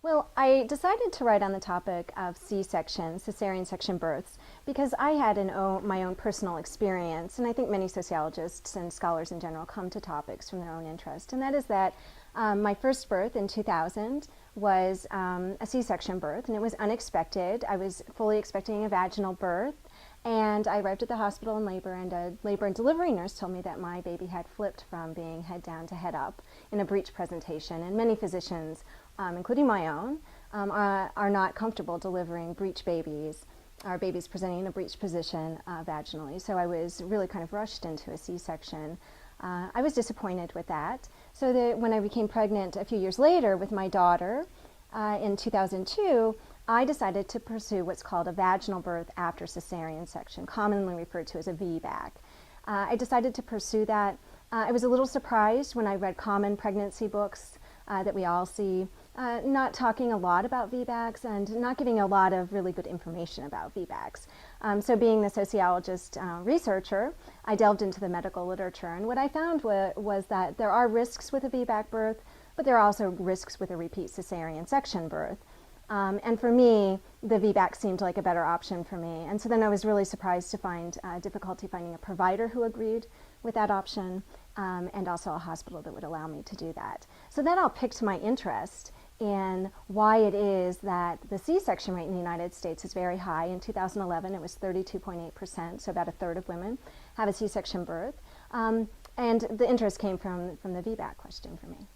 Well, I decided to write on the topic of C-section, cesarean section births, because I had my own personal experience, and I think many sociologists and scholars in general come to topics from their own interest, and that is that my first birth in 2000 was a C-section birth, and it was unexpected. I was fully expecting a vaginal birth, and I arrived at the hospital in labor, and a labor and delivery nurse told me that my baby had flipped from being head down to head up in a breech presentation, and many physicians, including my own, are not comfortable delivering breech babies, or babies presenting in a breech position vaginally. So I was really kind of rushed into a C-section. I was disappointed with that. So that when I became pregnant a few years later with my daughter in 2002, I decided to pursue what's called a vaginal birth after cesarean section, commonly referred to as a VBAC. I decided to pursue that. I was a little surprised when I read common pregnancy books that we all see, not talking a lot about VBACs and not giving a lot of really good information about VBACs. So being the sociologist researcher, I delved into the medical literature, and what I found was that there are risks with a VBAC birth, but there are also risks with a repeat cesarean section birth. And for me, the VBAC seemed like a better option for me. And so then I was really surprised to find difficulty finding a provider who agreed with that option, and also a hospital that would allow me to do that. So that all piqued my interest in why it is that the C-section rate in the United States is very high. In 2011, it was 32.8%, so about a third of women have a C-section birth. And the interest came from the VBAC question for me.